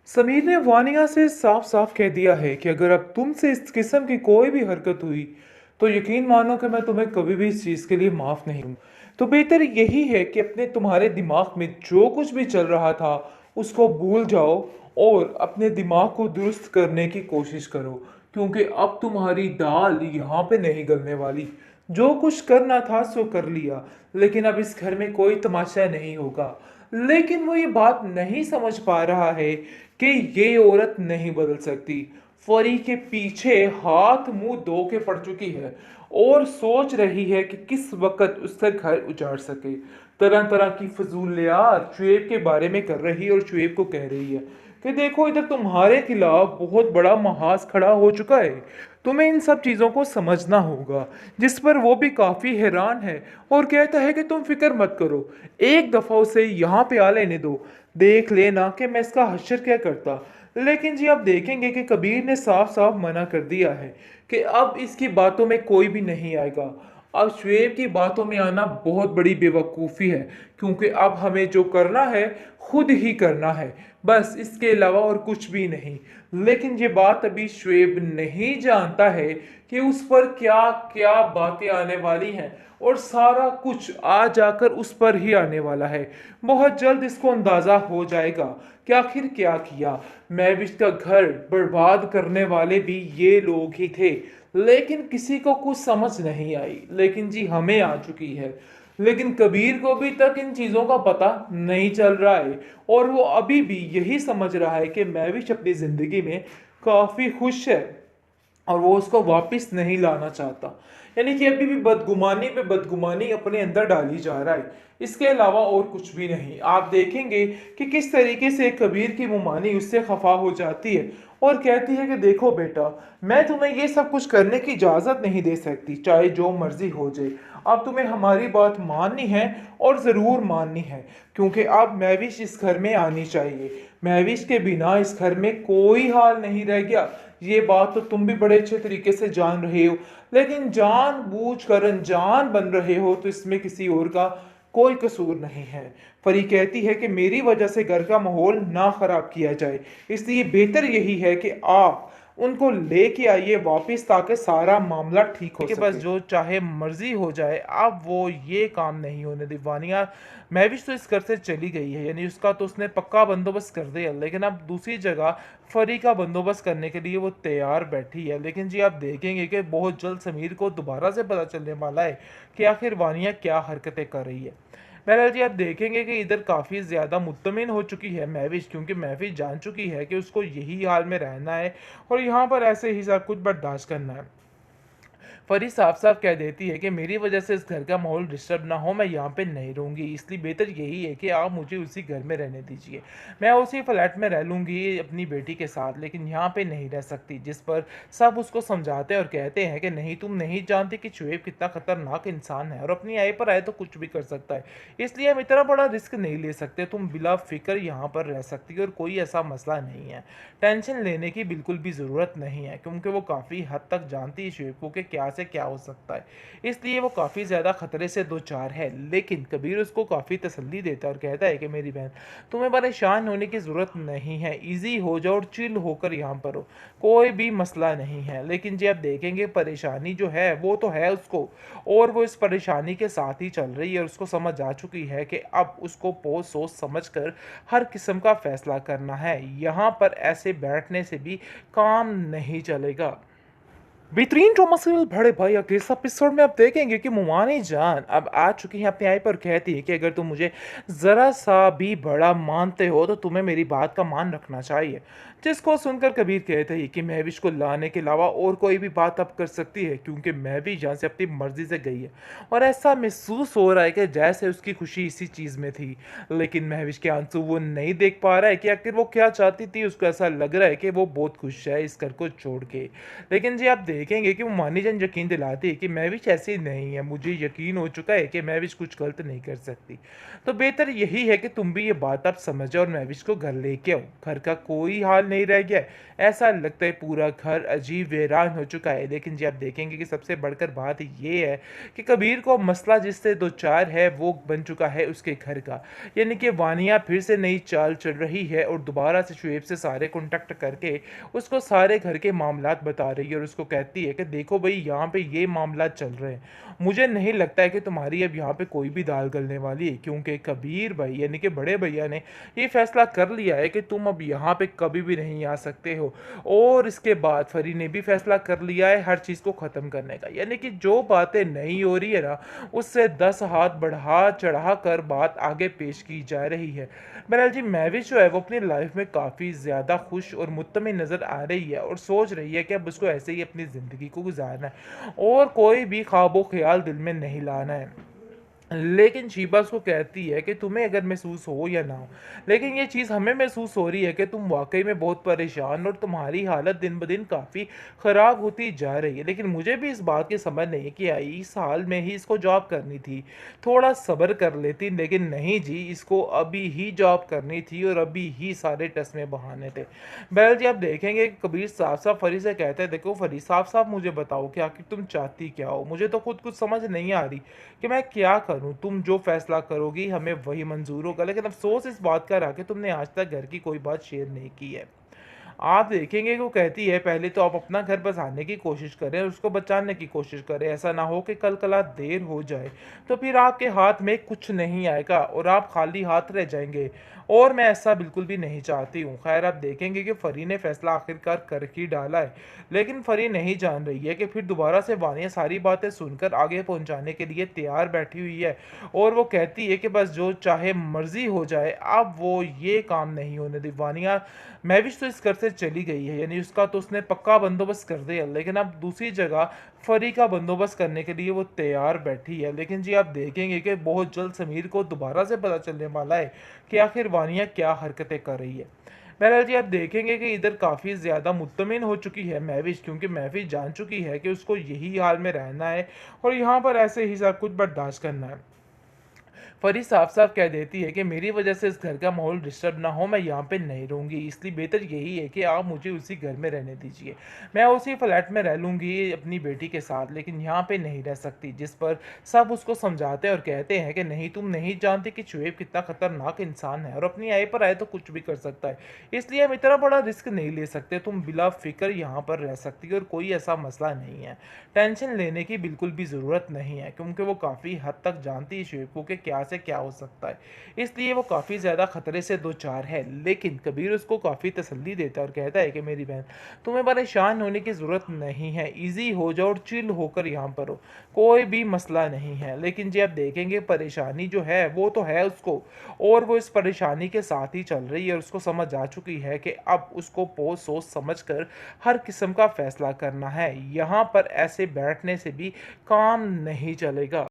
समीर ने वानिया से साफ साफ कह दिया है कि अगर अब तुमसे इस किस्म की कोई भी हरकत हुई तो यकीन मानो कि मैं तुम्हें कभी भी इस चीज़ के लिए माफ़ नहीं हूँ। तो बेहतर यही है कि अपने तुम्हारे दिमाग में जो कुछ भी चल रहा था उसको भूल जाओ और अपने दिमाग को दुरुस्त करने की कोशिश करो, क्योंकि अब तुम्हारी दाल यहाँ पे नहीं गलने वाली। जो कुछ करना था सो कर लिया, लेकिन अब इस घर में कोई तमाशा नहीं होगा। लेकिन वो ये बात नहीं समझ पा रहा है कि ये औरत नहीं बदल सकती। फरी के पीछे हाथ मुंह धो के पड़ चुकी है और सोच रही है कि किस वक्त उसका घर उजाड़ सके। तरह तरह की फजूलियात शुएब के बारे में कर रही है और शुएब को कह रही है कि देखो इधर तुम्हारे खिलाफ बहुत बड़ा महाज खड़ा हो चुका है, तुम्हें इन सब चीज़ों को समझना होगा। जिस पर वो भी काफ़ी हैरान है और कहता है कि तुम फिक्र मत करो, एक दफ़ा उसे यहाँ पे आ लेने दो, देख लेना कि मैं इसका हश्र क्या करता। लेकिन जी आप देखेंगे कि कबीर ने साफ साफ मना कर दिया है कि अब इसकी बातों में कोई भी नहीं आएगा। अब शुएब की बातों में आना बहुत बड़ी बेवकूफ़ी है, क्योंकि अब हमें जो करना है खुद ही करना है, बस इसके अलावा और कुछ भी नहीं। लेकिन ये बात अभी शुएब नहीं जानता है कि उस पर क्या क्या बातें आने वाली हैं और सारा कुछ आ जाकर उस पर ही आने वाला है। बहुत जल्द इसको अंदाजा हो जाएगा कि आखिर क्या किया। महविश का घर बर्बाद करने वाले भी ये लोग ही थे, लेकिन किसी को कुछ समझ नहीं आई। लेकिन जी हमें आ चुकी है। लेकिन कबीर को भी तक इन चीज़ों का पता नहीं चल रहा है और वो अभी भी यही समझ रहा है कि महविश अपनी ज़िंदगी में काफ़ी खुश है और वो उसको वापस नहीं लाना चाहता। यानी कि अभी भी बदगुमानी पे बदगुमानी अपने अंदर डाली जा रहा है, इसके अलावा और कुछ भी नहीं। आप देखेंगे कि किस तरीके से कबीर की मुमानी उससे खफा हो जाती है और कहती है कि देखो बेटा, मैं तुम्हें ये सब कुछ करने की इजाज़त नहीं दे सकती, चाहे जो मर्जी हो जाए। अब तुम्हें हमारी बात माननी है और ज़रूर माननी है, क्योंकि अब महविश इस घर में आनी चाहिए। महविश के बिना इस घर में कोई हाल नहीं रह गया। ये बात तो तुम भी बड़े अच्छे तरीके से जान रहे हो, लेकिन जानबूझ कर अनजान बन रहे हो तो इसमें किसी और का कोई कसूर नहीं है। परी कहती है कि मेरी वजह से घर का माहौल ना खराब किया जाए, इसलिए बेहतर यही है कि आप उनको लेके आइए वापस, ताकि सारा मामला ठीक हो सके। बस जो चाहे मर्जी हो जाए, अब वो ये काम नहीं होने दीवानिया। महविश तो इस घर से चली गई है, यानी उसका तो उसने पक्का बंदोबस्त कर दिया, लेकिन अब दूसरी जगह फरी का बंदोबस्त करने के लिए वो तैयार बैठी है। लेकिन जी आप देखेंगे कि बहुत जल्द समीर को दोबारा से पता चलने वाला है कि आखिर वानिया क्या हरकतें कर रही है। बहरहाल जी आप देखेंगे कि इधर काफ़ी ज़्यादा मुत्तमिन हो चुकी है महविश, क्योंकि महविश जान चुकी है कि उसको यही हाल में रहना है और यहाँ पर ऐसे ही सब कुछ बर्दाश्त करना है। फरी साफ साफ कह देती है कि मेरी वजह से इस घर का माहौल डिस्टर्ब ना हो, मैं यहाँ पे नहीं रहूँगी, इसलिए बेहतर यही है कि आप मुझे उसी घर में रहने दीजिए। मैं उसी फ्लैट में रह लूँगी अपनी बेटी के साथ, लेकिन यहाँ पे नहीं रह सकती। जिस पर सब उसको समझाते हैं और कहते हैं कि नहीं, तुम नहीं जानती कि शुएब कितना खतरनाक इंसान है और अपनी आय पर आए तो कुछ भी कर सकता है, इसलिए हम इतना बड़ा रिस्क नहीं ले सकते। तुम बिला फिक्र यहाँ पर रह सकती हो और कोई ऐसा मसला नहीं है। टेंशन लेने की बिल्कुल भी ज़रूरत नहीं है, क्योंकि वो काफ़ी हद तक जानती है शुएब को कि क्या से क्या हो सकता है, इसलिए वो काफ़ी ज़्यादा खतरे से दो चार है। लेकिन कबीर उसको काफ़ी तसल्ली देता है और कहता है कि मेरी बहन, तुम्हें परेशान होने की ज़रूरत नहीं है, ईजी हो जाओ और चिल होकर यहाँ पर हो, कोई भी मसला नहीं है। लेकिन जी आप देखेंगे परेशानी जो है वो तो है उसको, और वो इस परेशानी के साथ ही चल रही है और उसको समझ आ चुकी है कि अब उसको बहुत सोच समझ कर हर किस्म का फैसला करना है। यहाँ पर ऐसे बैठने से भी काम नहीं चलेगा। बेहतरीन ड्रामा सीरियल बड़े भाई अगले इस एपिसोड में आप देखेंगे कि मुमानी जान अब आ चुकी है अपनी आई पर, कहती है कि अगर तुम मुझे ज़रा सा भी बड़ा मानते हो तो तुम्हें मेरी बात का मान रखना चाहिए। जिसको सुनकर कबीर कहते हैं कि महविश को लाने के अलावा और कोई भी बात अब कर सकती है, क्योंकि महविश यहाँ से अपनी मर्जी से गई है और ऐसा महसूस हो रहा है कि जैसे उसकी खुशी इसी चीज़ में थी। लेकिन महविश के आंसू वो नहीं देख पा रहा है कि आखिर वो क्या चाहती थी। उसको ऐसा लग रहा है कि वो बहुत खुश है इस घर को छोड़ के। लेकिन जी आप देखेंगे कि वो मानी जान यकीन दिलाती है कि महविश ऐसी नहीं है, मुझे यकीन हो चुका है कि महविश कुछ गलत नहीं कर सकती। तो बेहतर यही है कि तुम भी ये बात अब समझो और महविश को घर लेके आओ। घर का कोई हाल नहीं रह गया है, ऐसा लगता है पूरा घर अजीब वीरान हो चुका है। लेकिन जी आप देखेंगे कि सबसे बढ़कर बात ये है कि कबीर को मसला जिससे दो चार है वो बन चुका है उसके घर का, यानी कि वानिया फिर से नई चाल चल रही है और दोबारा से शुएब से सारे कॉन्टेक्ट करके उसको सारे घर के मामलात बता रही है और उसको कहती है कि देखो भाई यहाँ पे ये मामलात चल रहे हैं, मुझे नहीं लगता है कि तुम्हारी अब यहाँ पे कोई भी दाल गलने वाली है, क्योंकि कबीर भाई यानी कि बड़े भैया ने ये फैसला कर लिया है कि तुम अब यहाँ पे कभी भी नहीं आ सकते हो। और इसके बाद फरी ने भी फैसला कर लिया है हर चीज़ को ख़त्म करने का, यानी कि जो बातें नहीं हो रही है ना उससे 10 हाथ बढ़ा चढ़ा कर बात आगे पेश की जा रही है। बहरहाल जी महविश जो है वो अपनी लाइफ में काफ़ी ज़्यादा खुश और मुत्तमिन नज़र आ रही है और सोच रही है कि अब उसको ऐसे ही अपनी ज़िंदगी को गुजारना है और कोई भी ख्वाबो ख्याल दिल में नहीं लाना है। लेकिन शीबा उसको कहती है कि तुम्हें अगर महसूस हो या ना हो, लेकिन ये चीज़ हमें महसूस हो रही है कि तुम वाकई में बहुत परेशान और तुम्हारी हालत दिन ब दिन काफ़ी ख़राब होती जा रही है। लेकिन मुझे भी इस बात की समझ नहीं कि आई इस हाल में ही इसको जॉब करनी थी, थोड़ा सब्र कर लेती, लेकिन नहीं जी इसको अभी ही जॉब करनी थी और अभी ही सारे टेस्ट में बहाने थे। बहरहाल जी आप देखेंगे कि कबीर साफ साफ फरी से कहते हैं देखो फरी साफ साफ मुझे बताओ कि आखिर तुम चाहती क्या हो, मुझे तो खुद कुछ समझ नहीं आ रही कि मैं क्या करूं, तुम जो फैसला करोगी हमें वही मंजूर होगा। लेकिन अफसोस इस बात का रहा कि तुमने आज तक घर की कोई बात शेयर नहीं की है। आप देखेंगे कि वो कहती है पहले तो आप अपना घर बसाने की कोशिश करें और उसको बचाने की कोशिश करें, ऐसा ना हो कि कल कला देर हो जाए तो फिर आपके हाथ में कुछ नहीं आएगा और आप खाली हाथ रह जाएंगे, और मैं ऐसा बिल्कुल भी नहीं चाहती हूँ। खैर आप देखेंगे कि फरी ने फैसला आखिरकार कर ही डाला है, लेकिन फरी नहीं जान रही है कि फिर दोबारा से वानिया सारी बातें सुनकर आगे पहुंचाने के लिए तैयार बैठी हुई है और वो कहती है कि बस जो चाहे मर्जी हो जाए, अब वो ये काम नहीं होने दी। वानिया महविश तो इस घर से चली गई है, यानी उसका तो उसने पक्का बंदोबस्त कर दिया, लेकिन अब दूसरी जगह फरी का बंदोबस्त करने के लिए वो तैयार बैठी है। लेकिन जी आप देखेंगे कि बहुत जल्द समीर को दोबारा से पता चलने वाला है कि आखिर वानिया क्या हरकतें कर रही है। बहरहाल जी आप देखेंगे कि इधर काफ़ी ज़्यादा मुत्तमिन हो चुकी है महविश, क्योंकि महविश जान चुकी है कि उसको यही हाल में रहना है और यहाँ पर ऐसे ही सब कुछ बर्दाश्त करना है। फरी साफ साफ कह देती है कि मेरी वजह से इस घर का माहौल डिस्टर्ब ना हो, मैं यहाँ पे नहीं रहूँगी, इसलिए बेहतर यही है कि आप मुझे उसी घर में रहने दीजिए। मैं उसी फ्लैट में रह लूँगी अपनी बेटी के साथ, लेकिन यहाँ पे नहीं रह सकती। जिस पर सब उसको समझाते हैं और कहते हैं कि नहीं तुम नहीं जानते कि शुएब कितना खतरनाक इंसान है और अपनी आय पर आए तो कुछ भी कर सकता है, इसलिए हम इतना बड़ा रिस्क नहीं ले सकते, तुम बिला फिक्र यहाँ पर रह सकती हो और कोई ऐसा मसला नहीं है, टेंशन लेने की बिल्कुल भी ज़रूरत नहीं है। क्योंकि वो काफ़ी हद तक जानती है शुएब को कि क्या से क्या हो सकता है, इसलिए वो काफ़ी ज़्यादा खतरे से दो चार है। लेकिन कबीर उसको काफ़ी तसल्ली देता है और कहता है कि मेरी बहन तुम्हें परेशान होने की ज़रूरत नहीं है, ईजी हो जाओ और चिल होकर यहाँ पर हो, कोई भी मसला नहीं है। लेकिन जी आप देखेंगे परेशानी जो है वो तो है उसको, और वो इस परेशानी के साथ ही चल रही है और उसको समझ आ चुकी है कि अब उसको बहुत सोच समझ कर हर किस्म का फैसला करना है, यहाँ पर ऐसे बैठने से भी काम नहीं चलेगा।